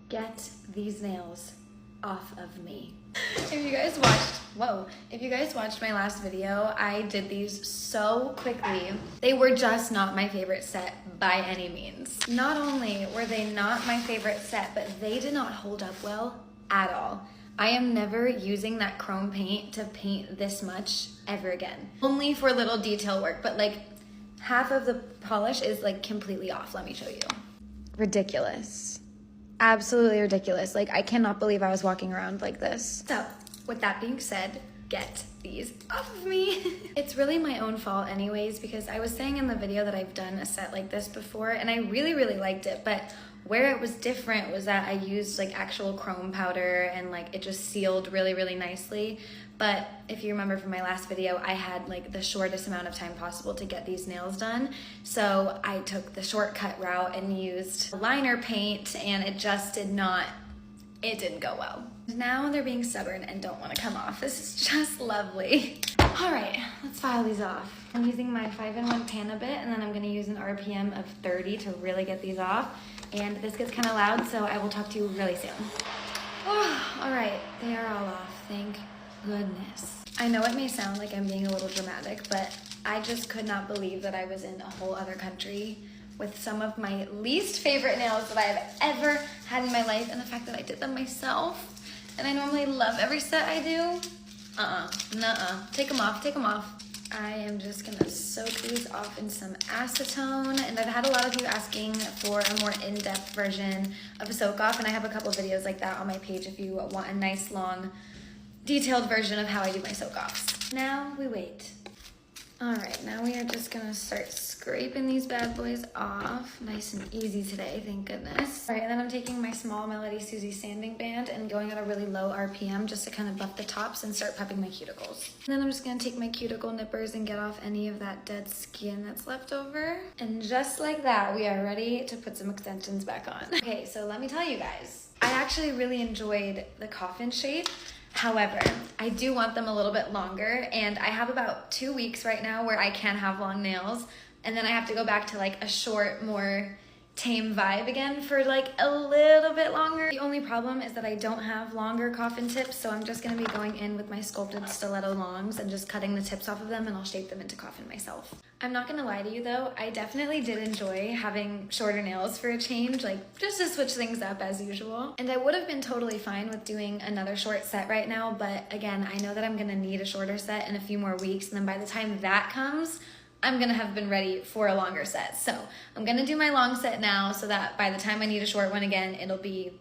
Get these nails off of me. If you guys watched my last video, I did these so quickly. They were just not my favorite set by any means. Not only were they not my favorite set, but they did not hold up well at all. I am never using that chrome paint to paint this much ever again. Only for little detail work, but like half of the polish is like completely off. Let me show you. Ridiculous. Absolutely ridiculous. Like, I cannot believe I was walking around like this. So, with that being said, get these off of me. It's really my own fault anyways, because I was saying in the video that I've done a set like this before and I really, really liked it, but where it was different was that I used like actual chrome powder and like it just sealed really, really nicely. But if you remember from my last video, I had like the shortest amount of time possible to get these nails done. So I took the shortcut route and used liner paint and it just didn't go well. Now they're being stubborn and don't want to come off. This is just lovely. All right, let's file these off. I'm using my 5-in-1 Pana bit and then I'm gonna use an RPM of 30 to really get these off. And this gets kind of loud, so I will talk to you really soon. Oh, all right, they are all off, thank goodness. I know it may sound like I'm being a little dramatic, but I just could not believe that I was in a whole other country with some of my least favorite nails that I have ever had in my life, and the fact that I did them myself. And I normally love every set I do. Nuh-uh. Take them off, take them off. I am just gonna soak these off in some acetone, and I've had a lot of you asking for a more in-depth version of a soak off, and I have a couple videos like that on my page if you want a nice long detailed version of how I do my soak offs. Now we wait. All right, now we are just gonna start scraping these bad boys off. Nice and easy today, thank goodness. All right, and then I'm taking my small Melody Susie sanding band and going at a really low RPM just to kind of buff the tops and start prepping my cuticles. And then I'm just gonna take my cuticle nippers and get off any of that dead skin that's left over. And just like that, we are ready to put some extensions back on. Okay, so let me tell you guys, I actually really enjoyed the coffin shape. However, I do want them a little bit longer, and I have about 2 weeks right now where I can have long nails, and then I have to go back to like a short, more tame vibe again for like a little bit longer. The only problem is that I don't have longer coffin tips, so I'm just gonna be going in with my sculpted stiletto longs and just cutting the tips off of them, and I'll shape them into coffin myself. I'm not gonna lie to you though, I definitely did enjoy having shorter nails for a change, like just to switch things up as usual. And I would have been totally fine with doing another short set right now, but again, I know that I'm gonna need a shorter set in a few more weeks, and then by the time that comes, I'm gonna have been ready for a longer set. So I'm gonna do my long set now so that by the time I need a short one again, it'll be